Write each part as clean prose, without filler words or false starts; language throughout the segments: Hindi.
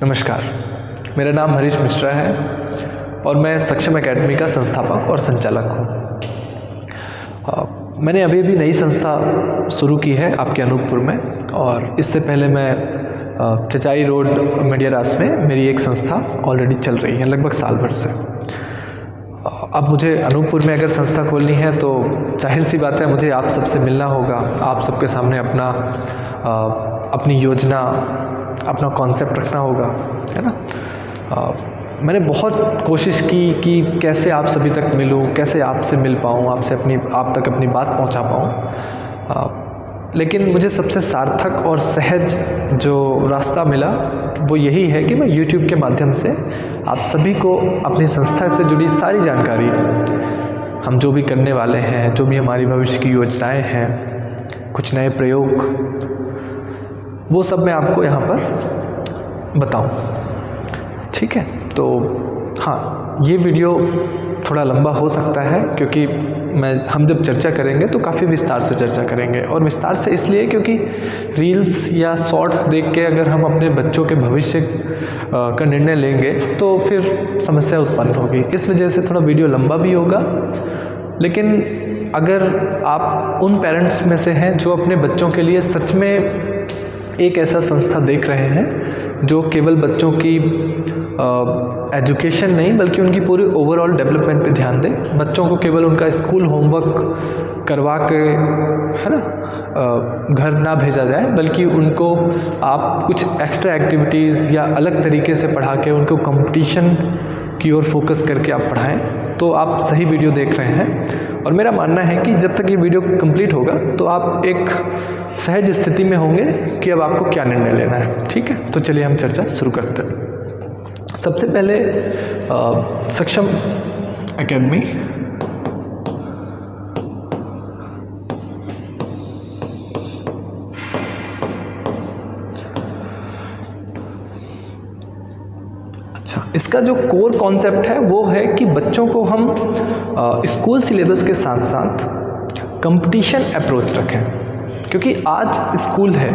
नमस्कार, मेरा नाम हरीश मिश्रा है और मैं सक्षम एकेडमी का संस्थापक और संचालक हूँ। मैंने अभी नई संस्था शुरू की है आपके अनूपपुर में, और इससे पहले मैं चचाई रोड मेडियारास में मेरी एक संस्था ऑलरेडी चल रही है लगभग साल भर से। अब मुझे अनूपपुर में अगर संस्था खोलनी है तो जाहिर सी बात है मुझे आप सबसे मिलना होगा, आप सबके सामने अपनी योजना, अपना कॉन्सेप्ट रखना होगा, है ना। मैंने बहुत कोशिश की कि कैसे आप सभी तक मिलूं, कैसे आपसे मिल पाऊं, आप तक अपनी बात पहुंचा पाऊं, लेकिन मुझे सबसे सार्थक और सहज जो रास्ता मिला वो यही है कि मैं YouTube के माध्यम से आप सभी को अपनी संस्था से जुड़ी सारी जानकारी, हम जो भी करने वाले हैं, जो भी हमारी भविष्य की योजनाएं हैं, कुछ नए प्रयोग, वो सब मैं आपको यहाँ पर बताऊँ। ठीक है, तो हाँ, ये वीडियो थोड़ा लंबा हो सकता है क्योंकि हम जब चर्चा करेंगे तो काफ़ी विस्तार से चर्चा करेंगे, और विस्तार से इसलिए क्योंकि रील्स या शॉर्ट्स देख के अगर हम अपने बच्चों के भविष्य का निर्णय लेंगे तो फिर समस्या उत्पन्न होगी। इस वजह से थोड़ा वीडियो लंबा भी होगा। लेकिन अगर आप उन पेरेंट्स में से हैं जो अपने बच्चों के लिए सच में एक ऐसा संस्था देख रहे हैं जो केवल बच्चों की एजुकेशन नहीं बल्कि उनकी पूरी ओवरऑल डेवलपमेंट पे ध्यान दे, बच्चों को केवल उनका स्कूल होमवर्क करवा के, है ना, घर ना भेजा जाए, बल्कि उनको आप कुछ एक्स्ट्रा एक्टिविटीज़ या अलग तरीके से पढ़ा के उनको कंपटीशन की ओर फोकस करके आप पढ़ाएं, तो आप सही वीडियो देख रहे हैं। और मेरा मानना है कि जब तक ये वीडियो कंप्लीट होगा तो आप एक सहज स्थिति में होंगे कि अब आपको क्या निर्णय लेना है। ठीक है, तो चलिए हम चर्चा शुरू करते हैं। सबसे पहले सक्षम एकेडमी इसका जो कोर कॉन्सेप्ट है वो है कि बच्चों को हम स्कूल सिलेबस के साथ साथ कंपटीशन अप्रोच रखें, क्योंकि आज स्कूल है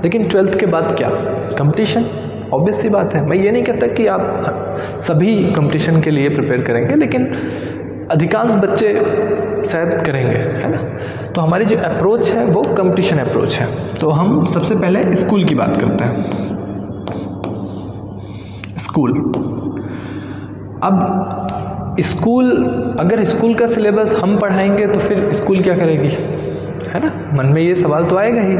लेकिन 12th के बाद क्या, कंपटीशन। ऑब्वियस सी बात है, मैं ये नहीं कहता कि आप सभी कंपटीशन के लिए प्रिपेयर करेंगे, लेकिन अधिकांश बच्चे शायद करेंगे, है ना। तो हमारी जो अप्रोच है वो कंपटीशन अप्रोच है। तो हम सबसे पहले स्कूल की बात करते हैं। स्कूल, अब स्कूल, अगर स्कूल का सिलेबस हम पढ़ाएंगे तो फिर स्कूल क्या करेगी, है ना। मन में ये सवाल तो आएगा ही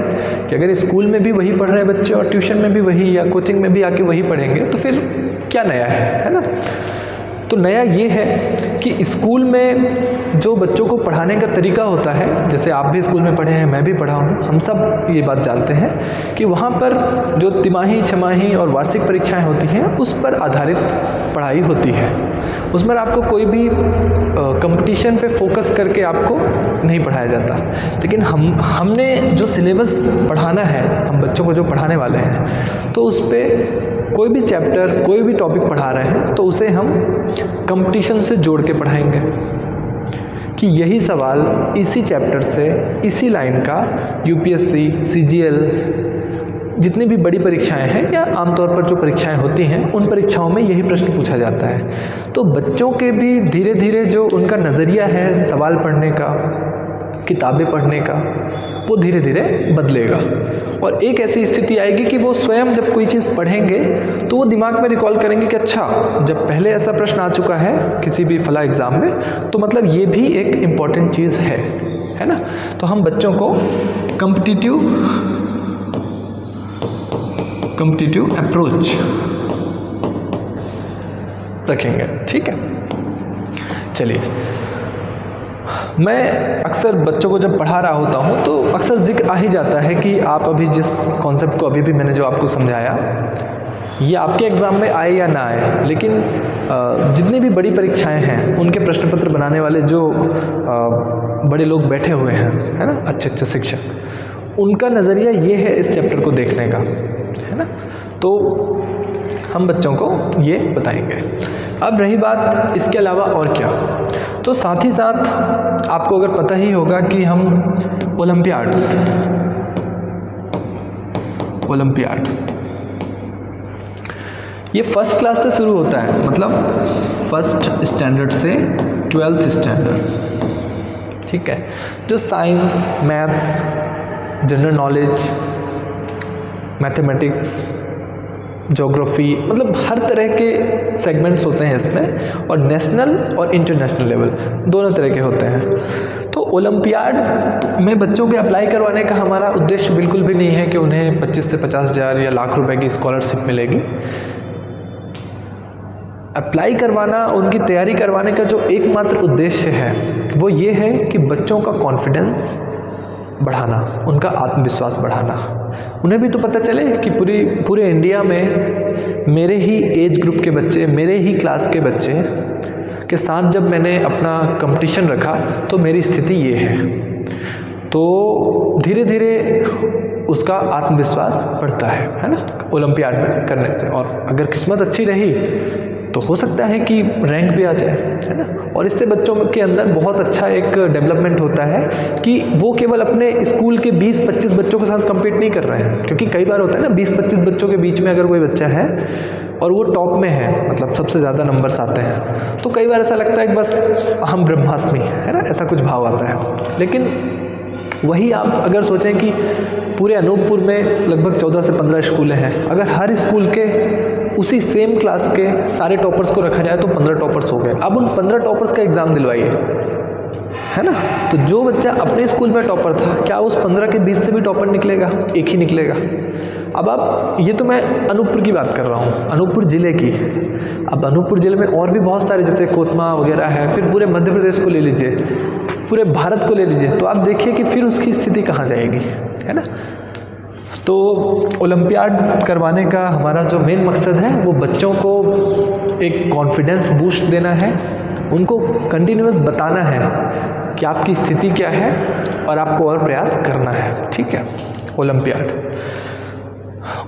कि अगर स्कूल में भी वही पढ़ रहे हैं बच्चे और ट्यूशन में भी वही या कोचिंग में भी आके वही पढ़ेंगे तो फिर क्या नया है ना। तो नया ये है कि स्कूल में जो बच्चों को पढ़ाने का तरीका होता है, जैसे आप भी स्कूल में पढ़े हैं, मैं भी पढ़ा हूँ, हम सब ये बात जानते हैं कि वहाँ पर जो तिमाही, छमाही और वार्षिक परीक्षाएं होती हैं उस पर आधारित पढ़ाई होती है। उसमें आपको कोई भी कंपटीशन पे फोकस करके आपको नहीं पढ़ाया जाता। लेकिन हमने जो सिलेबस पढ़ाना है, हम बच्चों को जो पढ़ाने वाले हैं, तो उस पर कोई भी चैप्टर, कोई भी टॉपिक पढ़ा रहे हैं तो उसे हम कंपटीशन से जोड़ के पढ़ाएंगे कि यही सवाल इसी चैप्टर से, इसी लाइन का यूपीएससी, CGL, जितनी भी बड़ी परीक्षाएं हैं या आमतौर पर जो परीक्षाएं होती हैं उन परीक्षाओं में यही प्रश्न पूछा जाता है। तो बच्चों के भी धीरे धीरे जो उनका नज़रिया है सवाल पढ़ने का, किताबें पढ़ने का, वो धीरे धीरे बदलेगा, और एक ऐसी स्थिति आएगी कि वो स्वयं जब कोई चीज़ पढ़ेंगे तो वो दिमाग में रिकॉल करेंगे कि अच्छा, जब पहले ऐसा प्रश्न आ चुका है किसी भी फला एग्ज़ाम में तो मतलब ये भी एक इम्पॉर्टेंट चीज़ है ना। तो हम बच्चों को कॉम्पिटिटिव अप्रोच रखेंगे। ठीक है, चलिए, मैं अक्सर बच्चों को जब पढ़ा रहा होता हूँ तो अक्सर जिक्र आ ही जाता है कि आप अभी जिस कॉन्सेप्ट को अभी भी मैंने जो आपको समझाया, ये आपके एग्ज़ाम में आए या ना आए, लेकिन जितनी भी बड़ी परीक्षाएं हैं उनके प्रश्न पत्र बनाने वाले जो बड़े लोग बैठे हुए हैं, है ना, अच्छे शिक्षक, उनका नज़रिया ये है इस चैप्टर को देखने का, है ना। तो हम बच्चों को ये बताएंगे। अब रही बात इसके अलावा और क्या, तो साथ ही साथ आपको अगर पता ही होगा कि हम ओलंपियाड ये फर्स्ट क्लास से शुरू होता है, मतलब फर्स्ट स्टैंडर्ड से 12th स्टैंडर्ड, ठीक है। जो science, maths, general knowledge, mathematics, geography, मतलब हर तरह के सेगमेंट्स होते हैं इसमें, और नेशनल और इंटरनेशनल लेवल दोनों तरह के होते हैं। तो ओलंपियाड में बच्चों के अप्लाई करवाने का हमारा उद्देश्य बिल्कुल भी नहीं है कि उन्हें 25 से 50 हज़ार या लाख रुपए की स्कॉलरशिप मिलेगी। अप्लाई करवाना, उनकी तैयारी करवाने का जो एकमात्र उद्देश्य है वो ये है कि बच्चों का कॉन्फिडेंस बढ़ाना, उनका आत्मविश्वास बढ़ाना। उन्हें भी तो पता चले कि पूरे इंडिया में मेरे ही एज ग्रुप के बच्चे, मेरे ही क्लास के बच्चे के साथ जब मैंने अपना कंपटीशन रखा तो मेरी स्थिति ये है। तो धीरे धीरे उसका आत्मविश्वास बढ़ता है ना, ओलंपियाड में करने से। और अगर किस्मत अच्छी रही तो हो सकता है कि रैंक भी आ जाए, है ना। और इससे बच्चों के अंदर बहुत अच्छा एक डेवलपमेंट होता है कि वो केवल अपने स्कूल के 20-25 बच्चों के साथ compete नहीं कर रहे हैं। क्योंकि कई बार होता है ना, 20-25 बच्चों के बीच में अगर कोई बच्चा है और वो टॉप में है, मतलब सबसे ज़्यादा नंबर्स आते हैं, तो कई बार ऐसा लगता है कि बस हम ब्रह्मास्मि, है ना, ऐसा कुछ भाव आता है। लेकिन वही आप अगर सोचें कि पूरे अनूपपुर में लगभग 14 से 15 स्कूलें हैं, अगर हर स्कूल के उसी सेम क्लास के सारे टॉपर्स को रखा जाए तो 15 टॉपर्स हो गए। अब उन 15 टॉपर्स का एग्ज़ाम दिलवाइए, है ना। तो जो बच्चा अपने स्कूल में टॉपर था, क्या उस 15 के 20 से भी टॉपर निकलेगा? एक ही निकलेगा। अब आप, ये तो मैं अनूपपुर की बात कर रहा हूँ, अनूपपुर ज़िले की। अब अनूपपुर ज़िले में और भी बहुत सारे, जैसे कोतमा वगैरह है, फिर पूरे मध्य प्रदेश को ले लीजिए, पूरे भारत को ले लीजिए, तो आप देखिए कि फिर उसकी स्थिति कहाँ जाएगी, है ना। तो ओलंपियाड करवाने का हमारा जो मेन मकसद है वो बच्चों को एक कॉन्फिडेंस बूस्ट देना है, उनको कंटिन्यूअस बताना है कि आपकी स्थिति क्या है और आपको और प्रयास करना है, ठीक है। ओलंपियाड,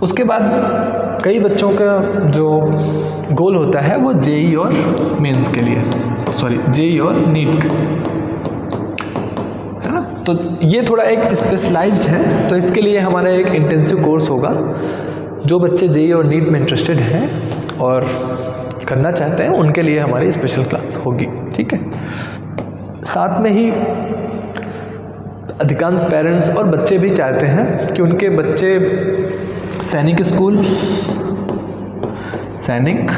उसके बाद कई बच्चों का जो गोल होता है वो जेई और मेंस के लिए, जेई और नीट, है ना। तो ये थोड़ा एक स्पेशलाइज्ड है, तो इसके लिए हमारा एक इंटेंसिव कोर्स होगा। जो बच्चे जेई और नीट में इंटरेस्टेड हैं और करना चाहते हैं उनके लिए हमारी स्पेशल क्लास होगी, ठीक है। साथ में ही अधिकांश पेरेंट्स और बच्चे भी चाहते हैं कि उनके बच्चे सैनिक स्कूल, सैनिक,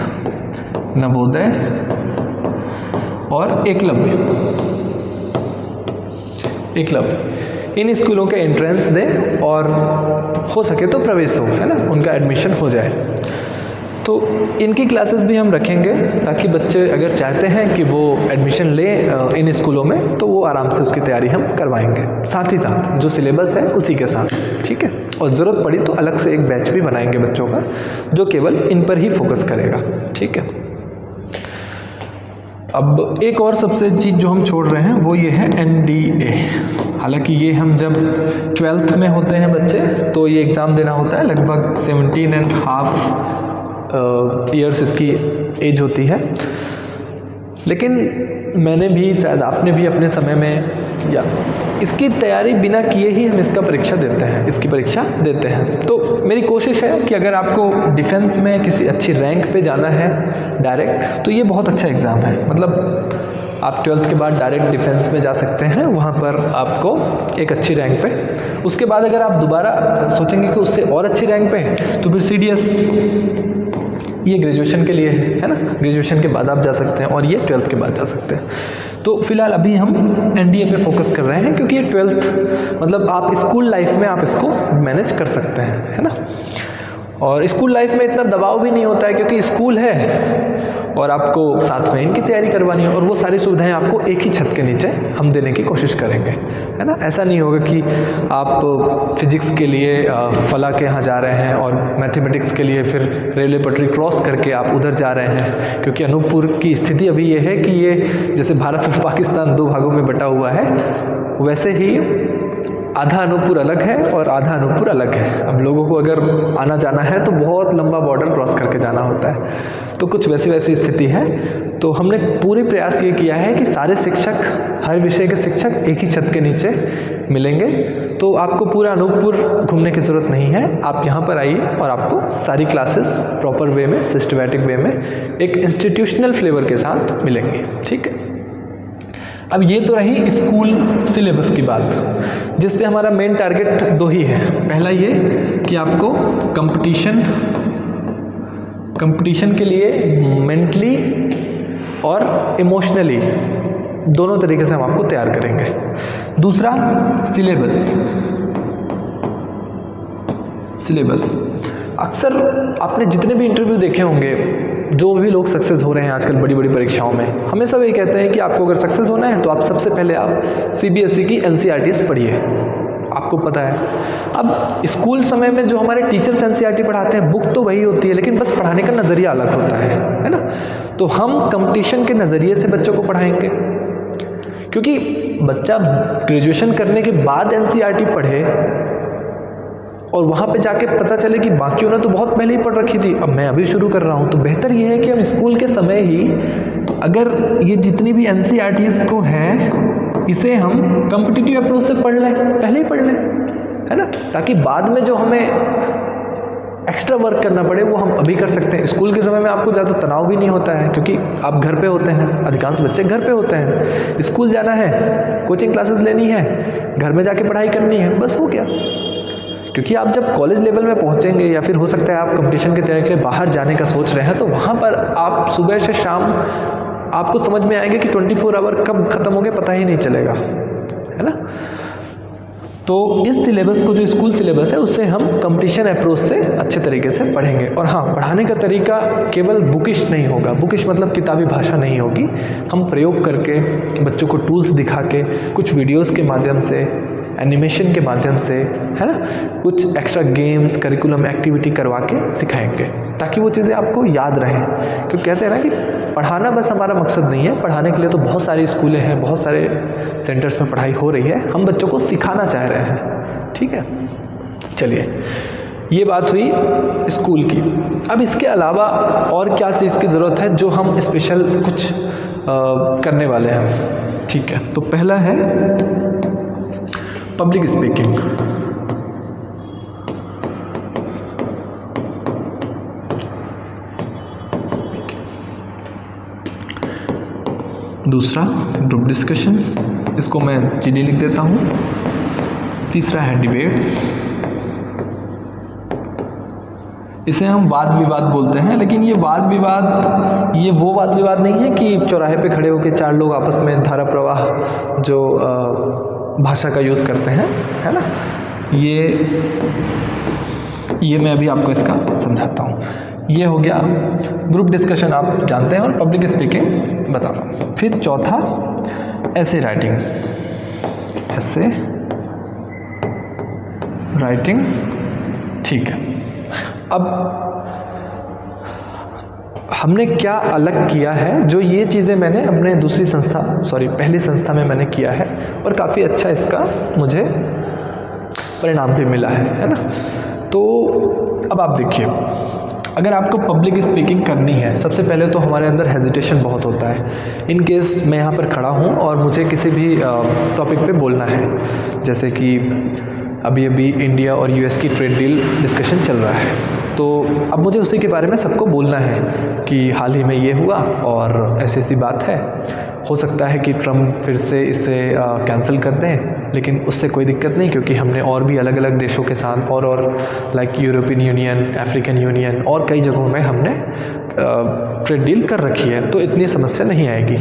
नवोदय और एकलव्य इन स्कूलों के एंट्रेंस दें और हो सके तो प्रवेश हो, है ना, उनका एडमिशन हो जाए। तो इनकी क्लासेस भी हम रखेंगे ताकि बच्चे अगर चाहते हैं कि वो एडमिशन लें इन स्कूलों में तो वो आराम से उसकी तैयारी हम करवाएंगे, साथ ही साथ जो सिलेबस है उसी के साथ, ठीक है। और ज़रूरत पड़ी तो अलग से एक बैच भी बनाएंगे बच्चों का जो केवल इन पर ही फोकस करेगा, ठीक है। अब एक और सबसे चीज़ जो हम छोड़ रहे हैं वो ये है NDA। हालांकि ये हम जब 12th में होते हैं बच्चे तो ये एग्ज़ाम देना होता है, लगभग 17.5 ईयर्स इसकी एज होती है। लेकिन मैंने भी, शायद आपने भी अपने समय में, या इसकी तैयारी बिना किए ही हम इसकी परीक्षा देते हैं। तो मेरी कोशिश है कि अगर आपको डिफेंस में किसी अच्छी रैंक पे जाना है डायरेक्ट, तो ये बहुत अच्छा एग्ज़ाम है। मतलब आप 12th के बाद डायरेक्ट डिफेंस में जा सकते हैं, वहाँ पर आपको एक अच्छी रैंक पे, उसके बाद अगर आप दोबारा सोचेंगे कि उससे और अच्छी रैंक पे तो फिर CDS, ये ग्रेजुएशन के लिए है ना, ग्रेजुएशन के बाद आप जा सकते हैं, और ये 12th के बाद जा सकते हैं। तो फिलहाल अभी हम NDA पे फोकस कर रहे हैं क्योंकि ये 12th, मतलब आप स्कूल लाइफ में आप इसको मैनेज कर सकते हैं, है ना। और स्कूल लाइफ में इतना दबाव भी नहीं होता है क्योंकि स्कूल है और आपको साथ में इनकी तैयारी करवानी है, और वो सारी सुविधाएं आपको एक ही छत के नीचे हम देने की कोशिश करेंगे, है ना। ऐसा नहीं होगा कि आप फिजिक्स के लिए फला के यहाँ जा रहे हैं और मैथमेटिक्स के लिए फिर रेलवे पटरी क्रॉस करके आप उधर जा रहे हैं, क्योंकि अनूपपुर की स्थिति अभी ये है कि ये जैसे भारत और पाकिस्तान 2 भागों में बटा हुआ है, वैसे ही आधा अनूपपुर अलग है और आधा अनूपपुर अलग है। अब लोगों को अगर आना जाना है तो बहुत लंबा बॉर्डर क्रॉस करके जाना होता है, तो कुछ वैसी स्थिति है। तो हमने पूरे प्रयास ये किया है कि सारे शिक्षक, हर विषय के शिक्षक एक ही छत के नीचे मिलेंगे। तो आपको पूरा अनूपपुर घूमने की ज़रूरत नहीं है, आप यहाँ पर आइए और आपको सारी क्लासेस प्रॉपर वे में, सिस्टमैटिक वे में, एक इंस्टीट्यूशनल फ्लेवर के साथ मिलेंगी। ठीक है। अब ये तो रही स्कूल सिलेबस की बात, जिस पे हमारा मेन टारगेट दो ही है। पहला ये कि आपको कंपटीशन के लिए मेंटली और इमोशनली दोनों तरीके से हम आपको तैयार करेंगे। दूसरा सिलेबस। अक्सर आपने जितने भी इंटरव्यू देखे होंगे, जो भी लोग सक्सेस हो रहे हैं आजकल बड़ी बड़ी परीक्षाओं में, हमेशा वो ये कहते हैं कि आपको अगर सक्सेस होना है तो आप सबसे पहले आप CBSE की NCERTs पढ़िए। आपको पता है, अब स्कूल समय में जो हमारे टीचर्स NCERT पढ़ाते हैं, बुक तो वही होती है, लेकिन बस पढ़ाने का नज़रिया अलग होता है ना। तो हम कंपटीशन के नज़रिए से बच्चों को पढ़ाएंगे, क्योंकि बच्चा ग्रेजुएशन करने के बाद NCERT पढ़े और वहाँ पे जाके पता चले कि बाकियों ने तो बहुत पहले ही पढ़ रखी थी, अब मैं अभी शुरू कर रहा हूँ। तो बेहतर ये है कि हम स्कूल के समय ही अगर ये जितनी भी NCERTs को हैं, इसे हम कॉम्पिटिटिव अप्रोच से पढ़ लें, पहले ही पढ़ लें, है ना, ताकि बाद में जो हमें एक्स्ट्रा वर्क करना पड़े वो हम अभी कर सकते हैं। स्कूल के समय में आपको ज़्यादा तनाव भी नहीं होता है, क्योंकि आप घर पे होते हैं, अधिकांश बच्चे घर पे होते हैं। स्कूल जाना है, कोचिंग क्लासेस लेनी है, घर में जाके पढ़ाई करनी है, बस हो गया। क्योंकि आप जब कॉलेज लेवल में पहुंचेंगे, या फिर हो सकता है आप कंपटीशन की तैयारी के लिए बाहर जाने का सोच रहे हैं, तो वहाँ पर आप सुबह से शाम आपको समझ में आएंगे कि 24 आवर कब ख़त्म हो गए पता ही नहीं चलेगा, है ना। तो इस सिलेबस को, जो स्कूल सिलेबस है, उससे हम कंपटीशन अप्रोच से अच्छे तरीके से पढ़ेंगे। और हाँ, पढ़ाने का तरीका केवल बुकिश नहीं होगा। बुकिश मतलब किताबी भाषा नहीं होगी। हम प्रयोग करके, बच्चों को टूल्स दिखा के, कुछ वीडियोस के माध्यम से, एनिमेशन के माध्यम से, है ना, कुछ एक्स्ट्रा गेम्स, करिकुलम एक्टिविटी करवा के सिखाएंगे, ताकि वो चीज़ें आपको याद रहें। क्योंकि कहते हैं ना कि पढ़ाना बस हमारा मकसद नहीं है। पढ़ाने के लिए तो बहुत सारी स्कूलें हैं, बहुत सारे सेंटर्स में पढ़ाई हो रही है। हम बच्चों को सिखाना चाह रहे हैं। ठीक है, चलिए, ये बात हुई स्कूल की। अब इसके अलावा और क्या चीज़ की ज़रूरत है जो हम स्पेशल कुछ करने वाले हैं। ठीक है, तो पहला है पब्लिक स्पीकिंग। दूसरा ग्रुप डिस्कशन, इसको मैं GD लिख देता हूँ। तीसरा है डिबेट्स, इसे हम वाद विवाद बोलते हैं। लेकिन ये वाद विवाद, ये वो वाद विवाद नहीं है कि चौराहे पे खड़े होकर चार लोग आपस में धारा प्रवाह जो भाषा का यूज़ करते हैं, है ना। ये मैं अभी आपको इसका समझाता हूँ। ये हो गया ग्रुप डिस्कशन, आप जानते हैं, और पब्लिक स्पीकिंग बता रहा हूँ। फिर चौथा ऐसे राइटिंग, ठीक है। अब हमने क्या अलग किया है, जो ये चीज़ें मैंने अपने पहली संस्था में मैंने किया है, और काफ़ी अच्छा इसका मुझे परिणाम भी मिला है ना। तो अब आप देखिए, अगर आपको पब्लिक स्पीकिंग करनी है, सबसे पहले तो हमारे अंदर हेजिटेशन बहुत होता है। इन केस मैं यहाँ पर खड़ा हूँ और मुझे किसी भी टॉपिक पे बोलना है, जैसे कि अभी इंडिया और US की ट्रेड डील डिस्कशन चल रहा है, तो अब मुझे उसी के बारे में सबको बोलना है कि हाल ही में ये हुआ और ऐसी बात है। हो सकता है कि ट्रम्प फिर से इसे कैंसिल कर दें, लेकिन उससे कोई दिक्कत नहीं, क्योंकि हमने और भी अलग अलग देशों के साथ और like European union, African union और कई जगहों में हमने ट्रेड डील कर रखी है, तो इतनी समस्या नहीं आएगी।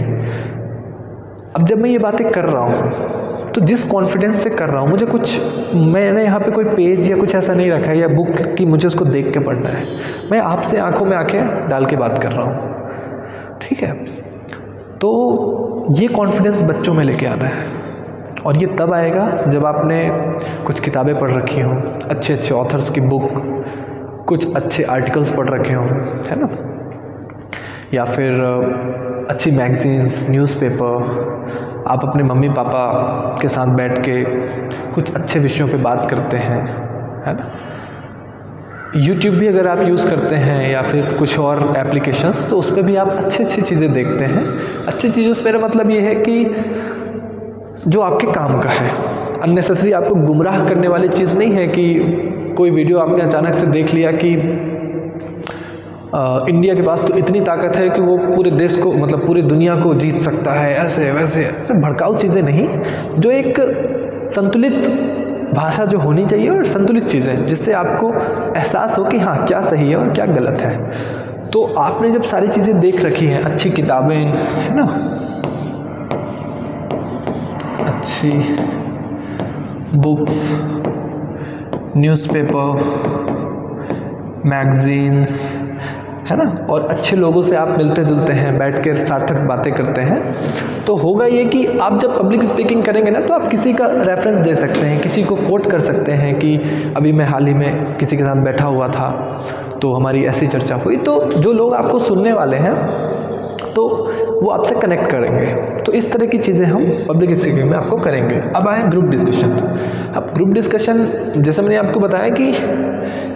अब जब मैं ये बातें कर रहा हूँ, तो जिस कॉन्फिडेंस से कर रहा हूँ, मैंने यहाँ पे कोई पेज या कुछ ऐसा नहीं रखा है या बुक कि मुझे उसको देख के पढ़ना है। मैं आपसे आंखों में आंखें डाल के बात कर रहा हूँ, ठीक है। तो ये कॉन्फिडेंस बच्चों में लेके आना है, और ये तब आएगा जब आपने कुछ किताबें पढ़ रखी हों, अच्छे अच्छे ऑथर्स की बुक, कुछ अच्छे आर्टिकल्स पढ़ रखे हों, है ना, या फिर अच्छी मैगजीन्स, न्यूज़पेपर। आप अपने मम्मी पापा के साथ बैठ के कुछ अच्छे विषयों पे बात करते हैं, है ना। यूट्यूब भी अगर आप यूज़ करते हैं या फिर कुछ और एप्लीकेशंस, तो उस पर भी आप अच्छी अच्छी चीज़ें देखते हैं। अच्छी चीज़ों से मेरा मतलब ये है कि जो आपके काम का है, अननेसेसरी आपको गुमराह करने वाली चीज़ नहीं है कि कोई वीडियो आपने अचानक से देख लिया कि इंडिया के पास तो इतनी ताकत है कि वो पूरे देश को, मतलब पूरी दुनिया को जीत सकता है, ऐसे वैसे ऐसे भड़काऊ चीज़ें नहीं, जो एक संतुलित भाषा जो होनी चाहिए और संतुलित चीज़ें, जिससे आपको एहसास हो कि हाँ क्या सही है और क्या गलत है। तो आपने जब सारी चीज़ें देख रखी हैं, अच्छी किताबें है ना, अच्छी बुक्स, न्यूज़पेपर, मैगज़ीन्स है ना, और अच्छे लोगों से आप मिलते जुलते हैं, बैठ कर सार्थक बातें करते हैं, तो होगा ये कि आप जब पब्लिक स्पीकिंग करेंगे ना, तो आप किसी का रेफरेंस दे सकते हैं, किसी को कोट कर सकते हैं कि अभी मैं हाल ही में किसी के साथ बैठा हुआ था तो हमारी ऐसी चर्चा हुई। तो जो लोग आपको सुनने वाले हैं तो वो आपसे कनेक्ट करेंगे। तो इस तरह की चीज़ें हम पब्लिक स्पीकिंग में आपको करेंगे। अब आए ग्रुप डिस्कशन। अब ग्रुप डिस्कशन, जैसे मैंने आपको बताया कि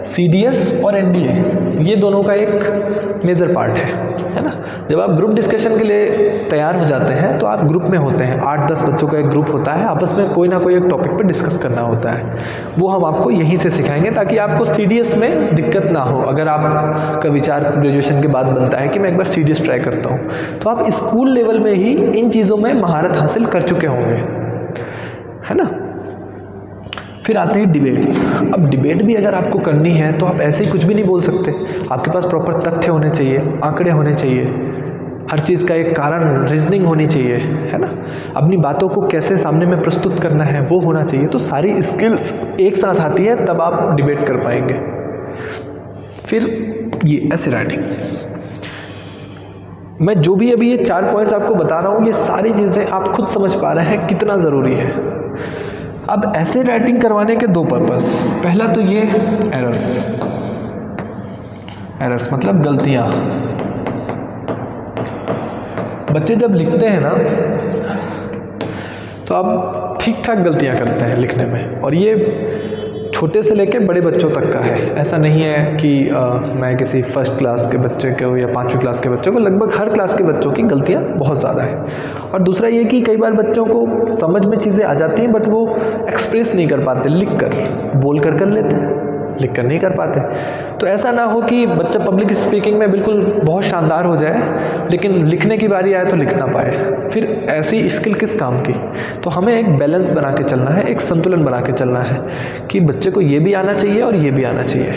CDS और NDA ये दोनों का एक मेजर पार्ट है ना। जब आप ग्रुप डिस्कशन के लिए तैयार हो जाते हैं तो आप ग्रुप में होते हैं, 8-10 बच्चों का एक ग्रुप होता है, आपस में कोई ना कोई एक टॉपिक पर डिस्कस करना होता है। वो हम आपको यहीं से सिखाएंगे ताकि आपको CDS में दिक्कत ना हो। अगर आपका विचार ग्रेजुएशन के बाद बनता है कि मैं एक बार CDS ट्राई करता हूँ, तो आप स्कूल लेवल में ही इन चीज़ों में महारत हासिल कर चुके होंगे, है ना। फिर आते हैं डिबेट्स। अब डिबेट भी अगर आपको करनी है तो आप ऐसे ही कुछ भी नहीं बोल सकते, आपके पास प्रॉपर तथ्य होने चाहिए, आंकड़े होने चाहिए, हर चीज़ का एक कारण, रीजनिंग होनी चाहिए, है ना। अपनी बातों को कैसे सामने में प्रस्तुत करना है वो होना चाहिए। तो सारी स्किल्स एक साथ आती है तब आप डिबेट कर पाएंगे। फिर ये ऐसे राइटिंग, मैं जो भी अभी ये 4 पॉइंट्स आपको बता रहा हूँ, ये सारी चीज़ें आप खुद समझ पा रहे हैं कितना ज़रूरी है। अब ऐसे राइटिंग करवाने के 2 पर्पस। पहला तो ये एरर्स मतलब गलतियाँ। बच्चे जब लिखते हैं ना तो आप ठीक ठाक गलतियाँ करते हैं लिखने में, और ये छोटे से लेके बड़े बच्चों तक का है। ऐसा नहीं है कि मैं किसी फर्स्ट क्लास के बच्चे को या 5वीं क्लास के बच्चों को, लगभग हर क्लास के बच्चों की गलतियाँ बहुत ज़्यादा है। और दूसरा ये कि कई बार बच्चों को समझ में चीज़ें आ जाती हैं बट वो एक्सप्रेस नहीं कर पाते, लिख कर, बोल कर लेते हैं, लिख कर नहीं कर पाते। तो ऐसा ना हो कि बच्चा पब्लिक स्पीकिंग में बिल्कुल बहुत शानदार हो जाए लेकिन लिखने की बारी आए तो लिख ना पाए, फिर ऐसी स्किल किस काम की। तो हमें एक बैलेंस बना के चलना है, एक संतुलन बना के चलना है कि बच्चे को ये भी आना चाहिए और ये भी आना चाहिए।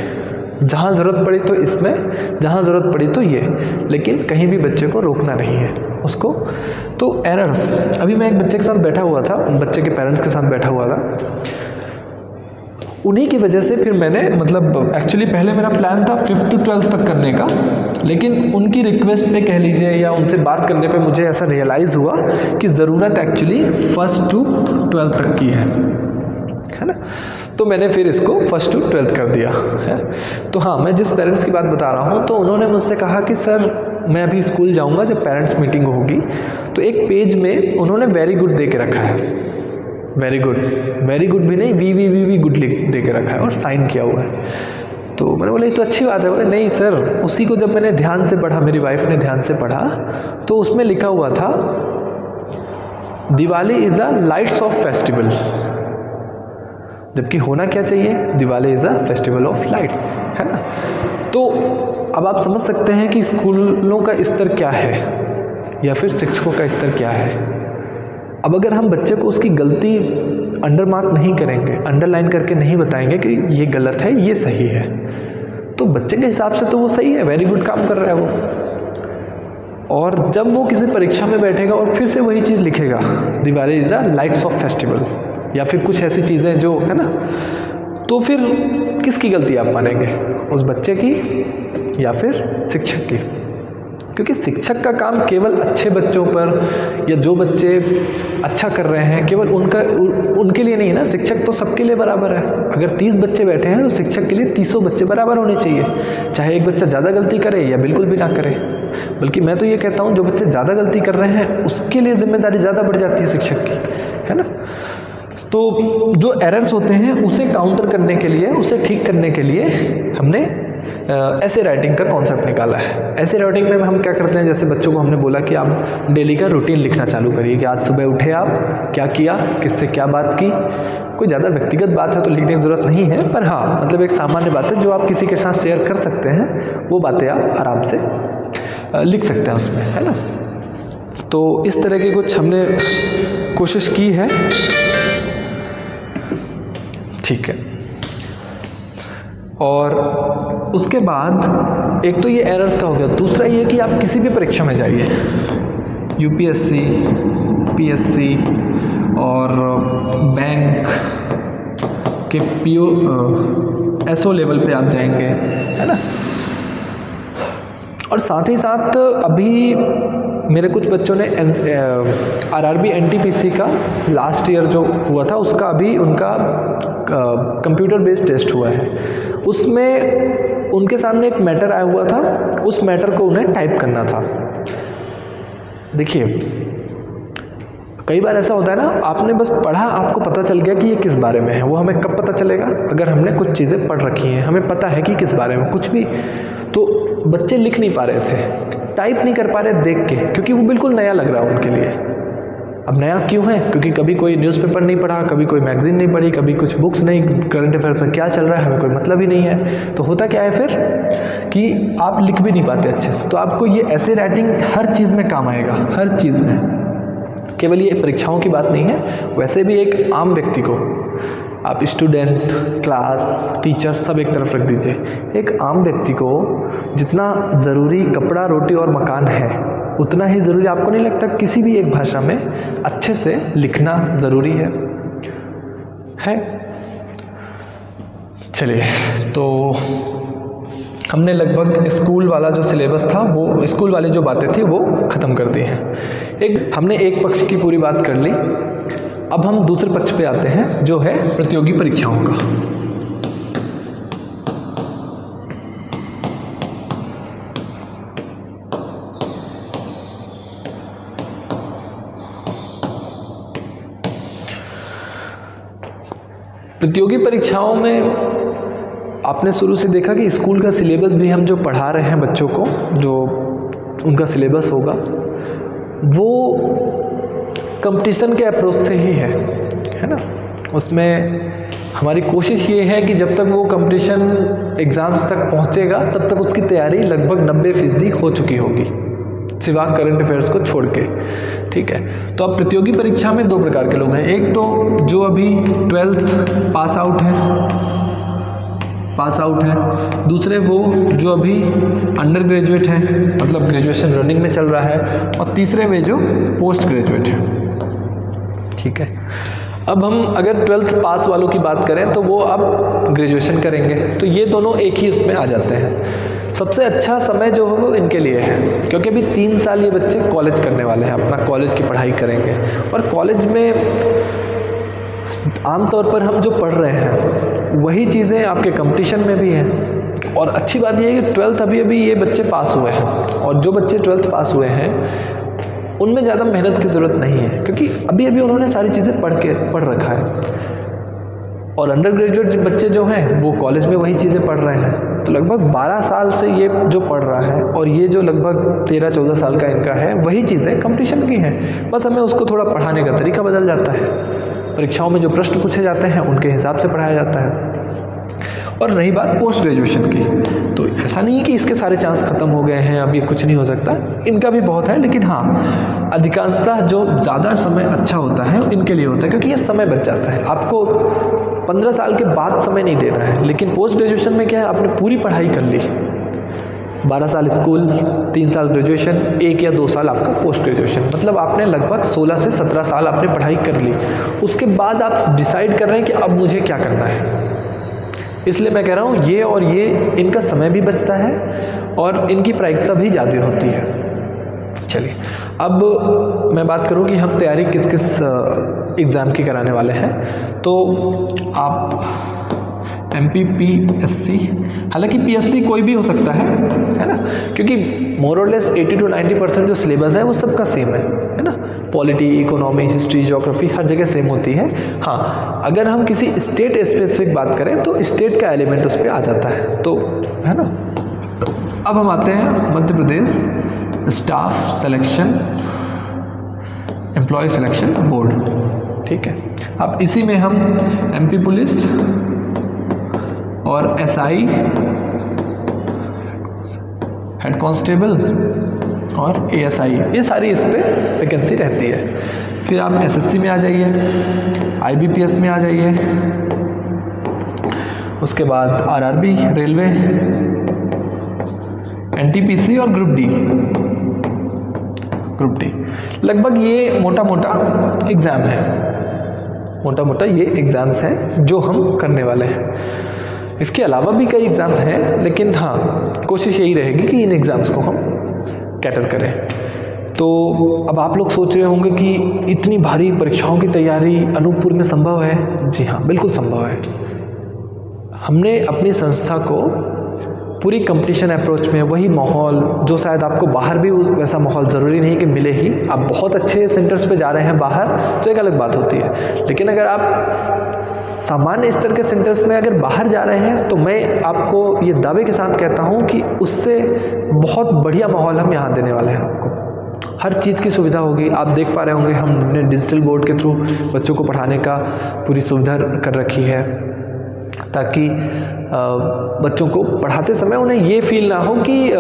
जहाँ ज़रूरत पड़ी तो इसमें, जहाँ ज़रूरत पड़ी तो ये, लेकिन कहीं भी बच्चे को रोकना नहीं है उसको। तो एरर्स, अभी मैं एक बच्चे के साथ बैठा हुआ था, बच्चे के पेरेंट्स के साथ बैठा हुआ था, उन्हीं की वजह से फिर मैंने, मतलब एक्चुअली पहले मेरा प्लान था 5th to 12th तक करने का, लेकिन उनकी रिक्वेस्ट पे कह लीजिए या उनसे बात करने पे मुझे ऐसा रियलाइज़ हुआ कि ज़रूरत एक्चुअली 1st to 12th तक की है ना। तो मैंने फिर इसको 1st to 12th कर दिया है। तो हाँ, मैं जिस पेरेंट्स की बात बता रहा हूँ, तो उन्होंने मुझसे कहा कि सर मैं अभी स्कूल जाऊँगा, जब पेरेंट्स मीटिंग होगी तो एक पेज में उन्होंने वेरी गुड दे के रखा है, वेरी गुड भी नहीं, वी गुड लिख दे के रखा है और साइन किया हुआ है। तो मैंने बोला ये तो अच्छी बात है। बोले नहीं सर, उसी को जब मैंने ध्यान से पढ़ा, मेरी वाइफ ने ध्यान से पढ़ा, तो उसमें लिखा हुआ था Diwali is a lights off festival, जबकि होना क्या चाहिए, Diwali is a festival of lights, है ना। तो अब आप समझ सकते हैं कि स्कूलों का स्तर क्या है या फिर शिक्षकों का स्तर क्या है। अब अगर हम बच्चे को उसकी गलती अंडरमार्क नहीं करेंगे, अंडरलाइन करके नहीं बताएंगे कि ये गलत है ये सही है, तो बच्चे के हिसाब से तो वो सही है, वेरी गुड काम कर रहा है वो। और जब वो किसी परीक्षा में बैठेगा और फिर से वही चीज़ लिखेगा, Diwali is the lights off festival, या फिर कुछ ऐसी चीज़ें जो है ना, तो फिर किसकी गलती आप मानेंगे, उस बच्चे की या फिर शिक्षक की। क्योंकि शिक्षक का काम केवल अच्छे बच्चों पर, या जो बच्चे अच्छा कर रहे हैं केवल उनके लिए नहीं ना, शिक्षक तो सबके लिए बराबर है। अगर 30 बच्चे बैठे हैं तो शिक्षक के लिए 30 बच्चे बराबर होने चाहिए, चाहे एक बच्चा ज़्यादा गलती करे या बिल्कुल भी ना करे। बल्कि मैं तो ये कहता हूँ जो बच्चे ज़्यादा गलती कर रहे हैं उसके लिए जिम्मेदारी ज़्यादा बढ़ जाती है शिक्षक की, है ना। तो जो एरर्स होते हैं उसे काउंटर करने के लिए, उसे ठीक करने के लिए हमने ऐसे राइटिंग का कॉन्सेप्ट निकाला है। ऐसे राइटिंग में हम क्या करते हैं, जैसे बच्चों को हमने बोला कि आप डेली का रूटीन लिखना चालू करिए कि आज सुबह उठे आप क्या किया, किससे क्या बात की। कोई ज़्यादा व्यक्तिगत बात है तो लिखने की ज़रूरत नहीं है, पर हाँ मतलब एक सामान्य बात है जो आप किसी के साथ शेयर कर सकते हैं, वो बातें आप आराम से लिख सकते हैं उसमें, है ना। तो इस तरह की कुछ हमने कोशिश की है। ठीक है, और उसके बाद एक तो ये एरर्स का हो गया, दूसरा ये कि आप किसी भी परीक्षा में जाइए, यूपीएससी, पीएससी और बैंक के पीओ एसओ लेवल पे आप जाएंगे, है ना। और साथ ही साथ अभी मेरे कुछ बच्चों ने आरआरबी एनटीपीसी का लास्ट ईयर जो हुआ था उसका अभी उनका कंप्यूटर बेस्ड टेस्ट हुआ है। उसमें उनके सामने एक मैटर आया हुआ था, उस मैटर को उन्हें टाइप करना था। देखिए कई बार ऐसा होता है ना, आपने बस पढ़ा, आपको पता चल गया कि ये किस बारे में है। वो हमें कब पता चलेगा, अगर हमने कुछ चीज़ें पढ़ रखी हैं, हमें पता है कि किस बारे में कुछ भी। तो बच्चे लिख नहीं पा रहे थे, टाइप नहीं कर पा रहे देख के, क्योंकि वो बिल्कुल नया लग रहा है उनके लिए। अब नया क्यों है, क्योंकि कभी कोई न्यूज़पेपर नहीं पढ़ा, कभी कोई मैगजीन नहीं पढ़ी, कभी कुछ बुक्स नहीं, करंट अफेयर में क्या चल रहा है हमें कोई मतलब ही नहीं है। तो होता क्या है फिर कि आप लिख भी नहीं पाते अच्छे से। तो आपको ये ऐसे राइटिंग हर चीज़ में काम आएगा, हर चीज़ में, केवल ये परीक्षाओं की बात नहीं है। वैसे भी एक आम व्यक्ति को, आप स्टूडेंट, क्लास, टीचर सब एक तरफ रख दीजिए, एक आम व्यक्ति को जितना ज़रूरी कपड़ा, रोटी और मकान है, उतना ही ज़रूरी आपको नहीं लगता किसी भी एक भाषा में अच्छे से लिखना ज़रूरी है? चलिए, तो हमने लगभग स्कूल वाला जो सिलेबस था, वो स्कूल वाली जो बातें थी वो ख़त्म कर दी हैं। हमने एक पक्ष की पूरी बात कर ली। अब हम दूसरे पक्ष पे आते हैं जो है प्रतियोगी परीक्षाओं का। प्रतियोगी परीक्षाओं में आपने शुरू से देखा कि स्कूल का सिलेबस भी हम जो पढ़ा रहे हैं बच्चों को, जो उनका सिलेबस होगा वो कंपटीशन के अप्रोच से ही है ना। उसमें हमारी कोशिश ये है कि जब तक वो कंपटीशन एग्ज़ाम्स तक पहुंचेगा तब तक उसकी तैयारी लगभग 90% हो चुकी होगी, सिवा करंट अफेयर्स को छोड़ के। ठीक है, तो अब प्रतियोगी परीक्षा में दो प्रकार के लोग हैं। एक तो जो अभी 12th पास आउट है, दूसरे वो जो अभी अंडर ग्रेजुएट हैं, मतलब ग्रेजुएशन रनिंग में चल रहा है, और तीसरे में जो पोस्ट ग्रेजुएट है। ठीक है, अब हम अगर 12th पास वालों की बात करें तो वो अब ग्रेजुएशन करेंगे, तो ये दोनों एक ही उसमें आ जाते हैं। सबसे अच्छा समय जो है वो इनके लिए है, क्योंकि अभी 3 साल ये बच्चे कॉलेज करने वाले हैं, अपना कॉलेज की पढ़ाई करेंगे। और कॉलेज में आमतौर पर हम जो पढ़ रहे हैं वही चीज़ें आपके कंपटीशन में भी हैं। और अच्छी बात यह है कि 12th अभी ये बच्चे पास हुए हैं, और जो बच्चे 12th पास हुए हैं उनमें ज़्यादा मेहनत की ज़रूरत नहीं है, क्योंकि अभी उन्होंने सारी चीज़ें पढ़ रखा है। और अंडर ग्रेजुएट बच्चे जो हैं वो कॉलेज में वही चीज़ें पढ़ रहे हैं। तो लगभग 12 साल से ये जो पढ़ रहा है, और ये जो लगभग 13-14 साल का इनका है, वही चीज़ें कंपटीशन की हैं। बस हमें उसको थोड़ा पढ़ाने का तरीका बदल जाता है, परीक्षाओं में जो प्रश्न पूछे जाते हैं उनके हिसाब से पढ़ाया जाता है। और रही बात पोस्ट ग्रेजुएशन की, तो ऐसा नहीं है कि इसके सारे चांस ख़त्म हो गए हैं, अब ये कुछ नहीं हो सकता, इनका भी बहुत है। लेकिन हाँ, अधिकांशतः जो ज़्यादा समय अच्छा होता है इनके लिए होता है, क्योंकि ये समय बच जाता है। आपको 15 साल के बाद समय नहीं देना है। लेकिन पोस्ट ग्रेजुएशन में क्या है, आपने पूरी पढ़ाई कर ली, 12 साल स्कूल, 3 साल ग्रेजुएशन, 1 या 2 साल आपका पोस्ट ग्रेजुएशन, मतलब आपने लगभग 16 से 17 साल आपने पढ़ाई कर ली। उसके बाद आप डिसाइड कर रहे हैं कि अब मुझे क्या करना है। इसलिए मैं कह रहा हूँ ये और ये, इनका समय भी बचता है और इनकी प्रायिकता भी ज़्यादा होती है। चलिए, अब मैं बात करूँ कि हम तैयारी किस किस एग्ज़ाम की कराने वाले हैं। तो आप MPPSC, हालांकि PSC कोई भी हो सकता है ना, क्योंकि मोर और लेस 80 to 90% जो सिलेबस है वो सबका सेम है ना। पॉलिटी, इकोनॉमी, हिस्ट्री, ज्योग्राफी हर जगह सेम होती है। हाँ, अगर हम किसी स्टेट स्पेसिफिक बात करें तो स्टेट का एलिमेंट उस पर आ जाता है, तो है ना। अब हम आते हैं Madhya Pradesh staff selection employ selection board, ठीक है। अब इसी में हम एमपी पुलिस और एसआई, हेड कांस्टेबल और एएसआई, ये सारी इस पे वैकेंसी रहती है। फिर आप एसएससी में आ जाइए, आईबीपीएस में आ जाइए, उसके बाद आरआरबी, रेलवे, एनटीपीसी और ग्रुप डी। लगभग ये मोटा मोटा एग्ज़ाम है, मोटा मोटा ये एग्ज़ाम्स हैं जो हम करने वाले हैं। इसके अलावा भी कई एग्ज़ाम हैं, लेकिन हाँ, कोशिश यही रहेगी कि इन एग्ज़ाम्स को हम कैटर करें। तो अब आप लोग सोच रहे होंगे कि इतनी भारी परीक्षाओं की तैयारी अनूपपुर में संभव है? जी हाँ, बिल्कुल संभव है। हमने अपनी संस्था को पूरी कंपटीशन अप्रोच में वही माहौल जो शायद आपको बाहर भी वैसा माहौल ज़रूरी नहीं कि मिले ही, आप बहुत अच्छे सेंटर्स पे जा रहे हैं बाहर तो एक अलग बात होती है, लेकिन अगर आप सामान्य स्तर के सेंटर्स में अगर बाहर जा रहे हैं तो मैं आपको ये दावे के साथ कहता हूँ कि उससे बहुत बढ़िया माहौल हम यहाँ देने वाले हैं। आपको हर चीज़ की सुविधा होगी। आप देख पा रहे होंगे हमने डिजिटल बोर्ड के थ्रू बच्चों को पढ़ाने का पूरी सुविधा कर रखी है, ताकि बच्चों को पढ़ाते समय उन्हें ये फील ना हो कि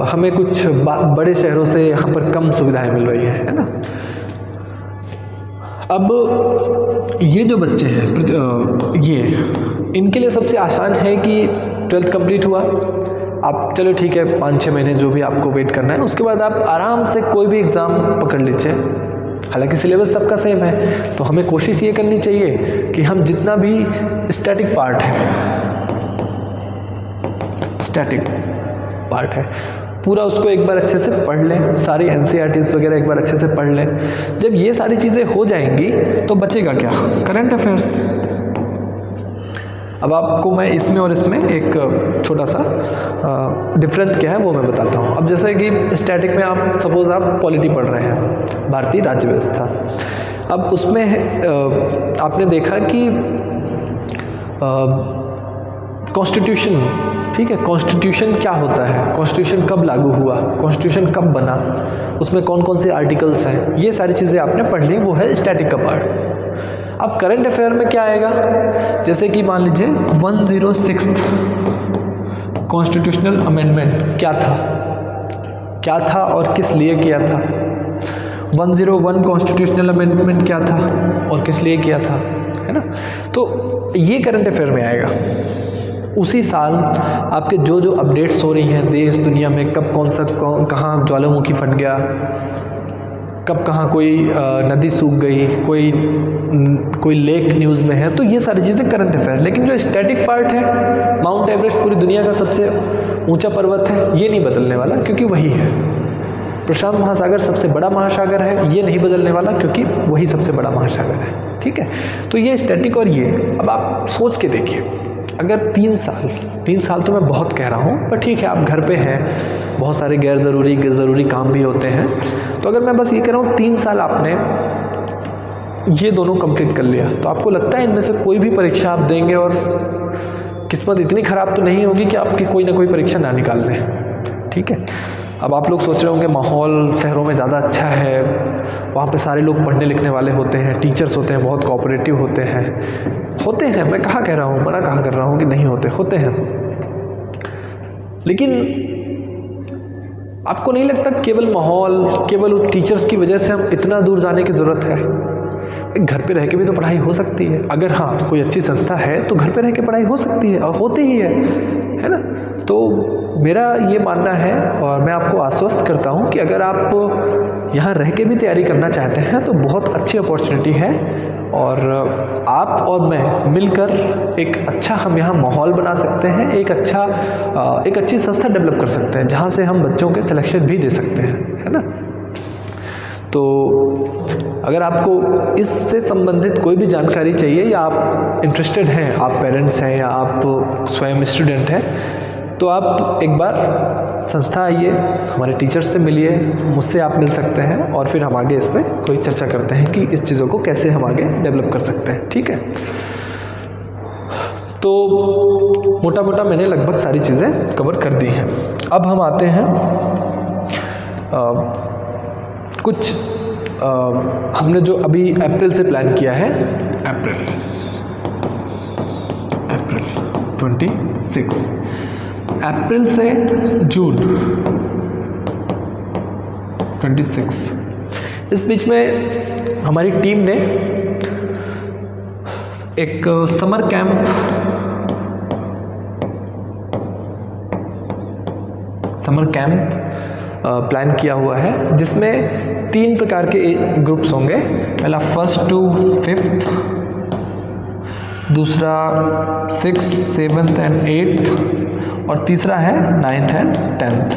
हमें कुछ बड़े शहरों से यहाँ पर कम सुविधाएं मिल रही है ना। अब ये जो बच्चे हैं ये इनके लिए सबसे आसान है कि 12th कंप्लीट हुआ, आप चलो ठीक है 5-6 महीने जो भी आपको वेट करना है, उसके बाद आप आराम से कोई भी एग्ज़ाम पकड़ लीजिए। हालांकि सिलेबस सबका सेम है, तो हमें कोशिश ये करनी चाहिए कि हम जितना भी स्टैटिक पार्ट है पूरा उसको एक बार अच्छे से पढ़ लें, सारी एनसीईआरटीज़ वगैरह एक बार अच्छे से पढ़ लें। जब ये सारी चीज़ें हो जाएंगी तो बचेगा क्या? Current affairs. अब आपको मैं इसमें और इसमें एक छोटा सा डिफरेंस क्या है वो मैं बताता हूँ। अब जैसे कि स्टैटिक में आप सपोज आप पॉलिटी पढ़ रहे हैं, भारतीय राज्य व्यवस्था। अब उसमें आपने देखा कि कॉन्स्टिट्यूशन, ठीक है, कॉन्स्टिट्यूशन क्या होता है, कॉन्स्टिट्यूशन कब लागू हुआ, कॉन्स्टिट्यूशन कब बना, उसमें कौन कौन से आर्टिकल्स हैं, ये सारी चीज़ें आपने पढ़ ली, वो है स्टैटिक का पार्ट। अब करंट अफेयर में क्या आएगा? जैसे कि मान लीजिए 106 कॉन्स्टिट्यूशनल अमेंडमेंट क्या था और किस लिए किया था। 101 कॉन्स्टिट्यूशनल अमेंडमेंट क्या था और किस लिए किया था, है ना। तो ये करंट अफेयर में आएगा। उसी साल आपके जो जो अपडेट्स हो रही हैं देश दुनिया में, कब कौन सा कहाँ ज्वालामुखी फट गया, कब कहाँ कोई नदी सूख गई, कोई लेक न्यूज़ में है, तो ये सारी चीज़ें करंट अफेयर। लेकिन जो स्टैटिक पार्ट है, माउंट एवरेस्ट पूरी दुनिया का सबसे ऊंचा पर्वत है, ये नहीं बदलने वाला क्योंकि वही है। प्रशांत महासागर सबसे बड़ा महासागर है, ये नहीं बदलने वाला क्योंकि वही सबसे बड़ा महासागर है, ठीक है। तो ये स्टैटिक और ये, अब आप सोच के देखिए, अगर 3 साल तो मैं बहुत कह रहा हूँ, पर ठीक है आप घर पे हैं, बहुत सारे गैर ज़रूरी काम भी होते हैं, तो अगर मैं बस ये कह रहा हूँ 3 साल आपने ये दोनों कंप्लीट कर लिया, तो आपको लगता है इनमें से कोई भी परीक्षा आप देंगे और किस्मत इतनी ख़राब तो नहीं होगी कि आपकी कोई ना कोई परीक्षा ना निकाल लें, ठीक है। अब आप लोग सोच रहे होंगे माहौल शहरों में ज़्यादा अच्छा है, वहाँ पे सारे लोग पढ़ने लिखने वाले होते हैं, टीचर्स होते हैं, बहुत कोऑपरेटिव होते हैं। मैं कहाँ कह रहा हूँ, मना कहाँ कर रहा हूँ कि नहीं होते हैं, लेकिन आपको नहीं लगता केवल माहौल, केवल टीचर्स की वजह से हम इतना दूर जाने की ज़रूरत है? घर पे रह के भी तो पढ़ाई हो सकती है। अगर हाँ कोई अच्छी संस्था है तो घर पे रह के पढ़ाई हो सकती है और होती ही है ना। तो मेरा ये मानना है और मैं आपको आश्वस्त करता हूँ कि अगर आप यहाँ रह के भी तैयारी करना चाहते हैं तो बहुत अच्छी अपॉर्चुनिटी है, और आप और मैं मिलकर एक अच्छा हम यहाँ माहौल बना सकते हैं, एक अच्छी संस्था डेवलप कर सकते हैं जहाँ से हम बच्चों के सिलेक्शन भी दे सकते हैं, है ना। तो अगर आपको इससे संबंधित कोई भी जानकारी चाहिए या आप इंटरेस्टेड हैं, आप पेरेंट्स हैं या आप स्वयं स्टूडेंट हैं, तो आप एक बार संस्था आइए, हमारे टीचर्स से मिलिए, मुझसे आप मिल सकते हैं और फिर हम आगे इस पर कोई चर्चा करते हैं कि इस चीज़ों को कैसे हम आगे डेवलप कर सकते हैं। ठीक है, तो मोटा मोटा मैंने लगभग सारी चीज़ें कवर कर दी हैं। अब हम आते हैं कुछ हमने जो अभी अप्रैल से प्लान किया है, अप्रैल 26, अप्रैल से जून 26, इस बीच में हमारी टीम ने एक समर कैंप प्लान किया हुआ है, जिसमें 3 प्रकार के ग्रुप्स होंगे। पहला 1st to 5th, दूसरा 6th, 7th and 8th और तीसरा है 9th and 10th।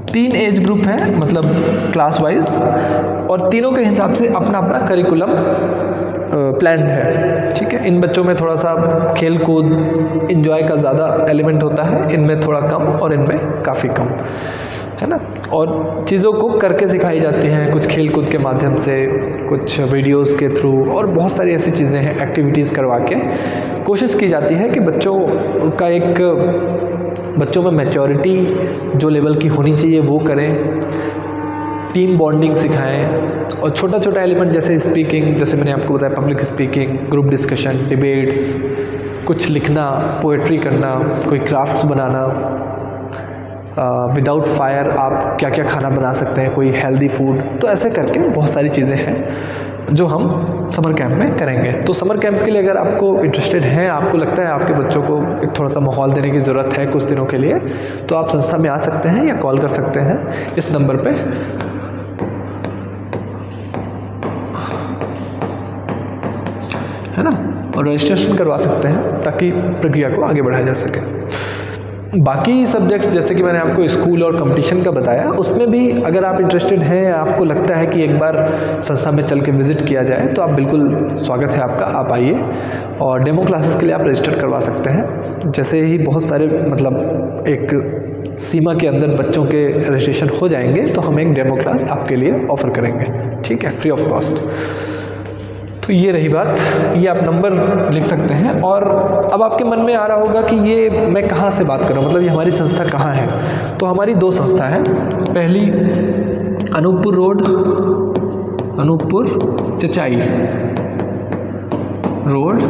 3 age group है, मतलब क्लास वाइज, और तीनों के हिसाब से अपना अपना करिकुलम प्लान है। ठीक है, इन बच्चों में थोड़ा सा खेल कूद इंजॉय का ज़्यादा एलिमेंट होता है, इनमें थोड़ा कम और इनमें काफ़ी कम, है ना। और चीज़ों को करके सिखाई जाती हैं, कुछ खेल कूद के माध्यम से, कुछ वीडियोस के थ्रू, और बहुत सारी ऐसी चीज़ें हैं, एक्टिविटीज़ करवा के कोशिश की जाती है कि बच्चों में मैच्योरिटी जो लेवल की होनी चाहिए वो करें, टीम बॉन्डिंग सिखाएं, और छोटा छोटा एलिमेंट जैसे स्पीकिंग, जैसे मैंने आपको बताया, public speaking, group discussion, debates, कुछ लिखना, पोएट्री करना, कोई क्राफ्ट्स बनाना, विदाउट फायर आप क्या क्या खाना बना सकते हैं, कोई हेल्दी फूड, तो ऐसे करके बहुत सारी चीज़ें हैं जो हम समर कैंप में करेंगे। तो समर कैंप के लिए अगर आपको इंटरेस्टेड हैं, आपको लगता है आपके बच्चों को एक थोड़ा सा माहौल देने की ज़रूरत है कुछ दिनों के लिए, तो आप संस्था में आ सकते हैं या कॉल कर सकते हैं इस नंबर पे। है ना, और रजिस्ट्रेशन करवा सकते हैं ताकि प्रक्रिया को आगे बढ़ाया जा सके। बाकी सब्जेक्ट्स जैसे कि मैंने आपको स्कूल और कंपटीशन का बताया, उसमें भी अगर आप इंटरेस्टेड हैं, आपको लगता है कि एक बार संस्था में चल के विज़िट किया जाए, तो आप बिल्कुल स्वागत है आपका, आप आइए। और डेमो क्लासेस के लिए आप रजिस्टर करवा सकते हैं। जैसे ही बहुत सारे मतलब एक सीमा के अंदर बच्चों के रजिस्ट्रेशन हो जाएंगे, तो हम एक डेमो क्लास आपके लिए ऑफ़र करेंगे। ठीक है, फ्री ऑफ कॉस्ट। तो ये रही बात, ये आप नंबर लिख सकते हैं। और अब आपके मन में आ रहा होगा कि ये मैं कहाँ से बात कर रहा हूँ, मतलब ये हमारी संस्था कहाँ है। तो हमारी 2 संस्था हैं। पहली अनूपपुर रोड, अनूपपुर चचाई रोड,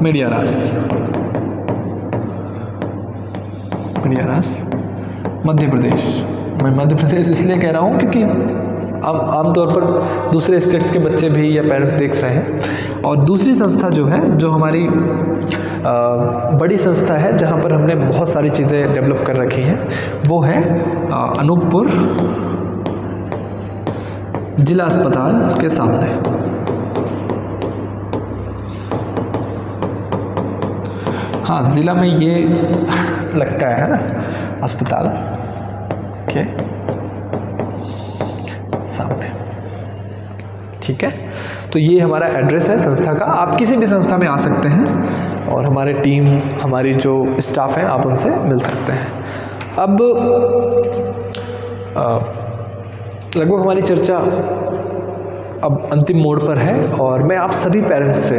मेडियारास, मध्य प्रदेश। मैं मध्य प्रदेश इसलिए कह रहा हूँ क्योंकि आमतौर पर दूसरे स्टेट्स के बच्चे भी या पेरेंट्स देख रहे हैं। और दूसरी संस्था जो है, जो हमारी बड़ी संस्था है, जहाँ पर हमने बहुत सारी चीज़ें डेवलप कर रखी हैं, वो है अनूपपुर जिला अस्पताल के सामने। हाँ, ज़िला में ये लगता है ना अस्पताल के सामने। ठीक है, तो ये हमारा एड्रेस है संस्था का। आप किसी भी संस्था में आ सकते हैं और हमारे टीम, हमारी जो स्टाफ है, आप उनसे मिल सकते हैं। अब लगभग हमारी चर्चा अब अंतिम मोड़ पर है और मैं आप सभी पेरेंट्स से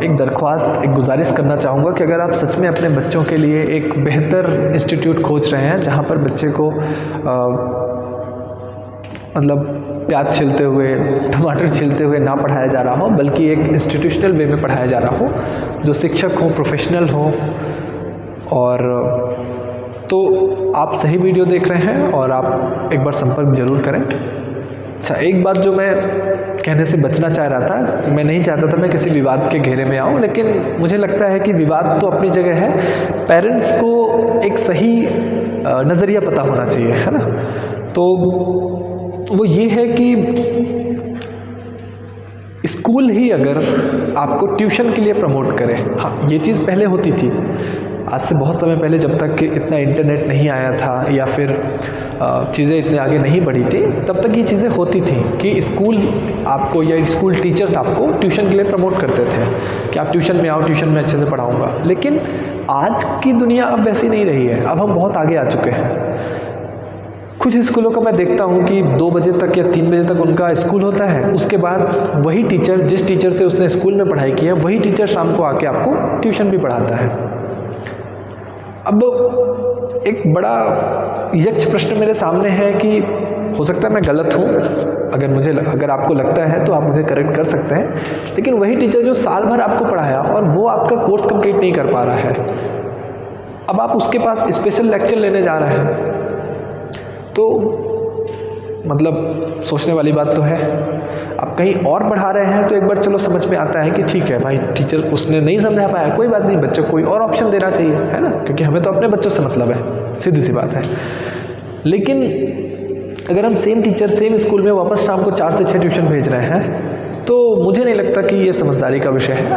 एक दरख्वास्त, एक गुजारिश करना चाहूँगा कि अगर आप सच में अपने बच्चों के लिए एक बेहतर इंस्टीट्यूट खोज रहे हैं जहाँ पर बच्चे को मतलब प्याज छिलते हुए, टमाटर छिलते हुए ना पढ़ाया जा रहा हो, बल्कि एक इंस्टीट्यूशनल वे में पढ़ाया जा रहा हो, जो शिक्षक हो, प्रोफेशनल हो, और तो आप सही वीडियो देख रहे हैं और आप एक बार संपर्क ज़रूर करें। अच्छा, एक बात जो मैं कहने से बचना चाह रहा था, मैं नहीं चाहता था मैं किसी विवाद के घेरे में आऊँ, लेकिन मुझे लगता है कि विवाद तो अपनी जगह है, पेरेंट्स को एक सही नज़रिया पता होना चाहिए, है ना। तो वो ये है कि स्कूल ही अगर आपको ट्यूशन के लिए प्रमोट करे, हाँ ये चीज़ पहले होती थी, आज से बहुत समय पहले, जब तक कि इतना इंटरनेट नहीं आया था या फिर चीज़ें इतने आगे नहीं बढ़ी थी, तब तक ये चीज़ें होती थी कि स्कूल आपको या स्कूल टीचर्स आपको ट्यूशन के लिए प्रमोट करते थे कि आप ट्यूशन में आओ, ट्यूशन में अच्छे से पढ़ाऊँगा। लेकिन आज की दुनिया अब वैसी नहीं रही है, अब हम बहुत आगे आ चुके हैं। कुछ स्कूलों का मैं देखता हूँ कि 2 बजे तक या 3 बजे तक उनका स्कूल होता है, उसके बाद वही टीचर, जिस टीचर से उसने स्कूल में पढ़ाई की है, वही टीचर शाम को आके आपको ट्यूशन भी पढ़ाता है। अब एक बड़ा यक्ष प्रश्न मेरे सामने है कि हो सकता है मैं गलत हूँ, अगर आपको लगता है तो आप मुझे करेक्ट कर सकते हैं, लेकिन वही टीचर जो साल भर आपको पढ़ाया और वो आपका कोर्स कंप्लीट नहीं कर पा रहा है, अब आप उसके पास स्पेशल लेक्चर लेने जा रहे हैं, तो मतलब सोचने वाली बात तो है। आप कहीं और पढ़ा रहे हैं तो एक बार चलो समझ में आता है कि ठीक है भाई, टीचर उसने नहीं समझा पाया, कोई बात नहीं, बच्चों को कोई और ऑप्शन देना चाहिए, है ना, क्योंकि हमें तो अपने बच्चों से मतलब है, सीधी सी बात है। लेकिन अगर हम सेम टीचर सेम स्कूल में वापस शाम को 4 से 6 ट्यूशन भेज रहे हैं, तो मुझे नहीं लगता कि ये समझदारी का विषय है।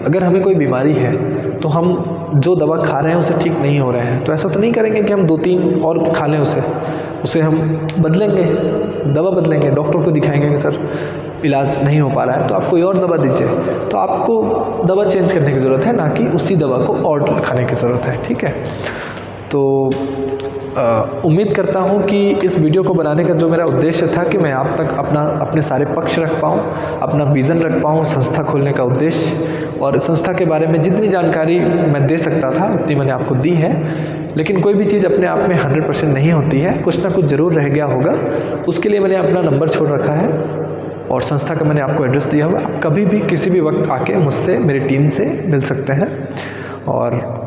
अगर हमें कोई बीमारी है तो हम जो दवा खा रहे हैं उसे ठीक नहीं हो रहे हैं, तो ऐसा तो नहीं करेंगे कि हम 2-3 और खा लें उसे हम बदलेंगे, दवा बदलेंगे, डॉक्टर को दिखाएंगे कि सर इलाज नहीं हो पा रहा है तो आप कोई और दवा दीजिए। तो आपको दवा चेंज करने की ज़रूरत है, ना कि उसी दवा को और खाने की ज़रूरत है, ठीक है। तो उम्मीद करता हूँ कि इस वीडियो को बनाने का जो मेरा उद्देश्य था कि मैं आप तक अपने सारे पक्ष रख पाऊँ, अपना विज़न रख पाऊँ, संस्था खोलने का उद्देश्य, और संस्था के बारे में जितनी जानकारी मैं दे सकता था उतनी मैंने आपको दी है। लेकिन कोई भी चीज़ अपने आप में 100% नहीं होती है, कुछ ना कुछ ज़रूर रह गया होगा, उसके लिए मैंने अपना नंबर छोड़ रखा है और संस्था का मैंने आपको एड्रेस दिया हुआ। आप कभी भी किसी भी वक्त आके मुझसे, मेरी टीम से मिल सकते हैं। और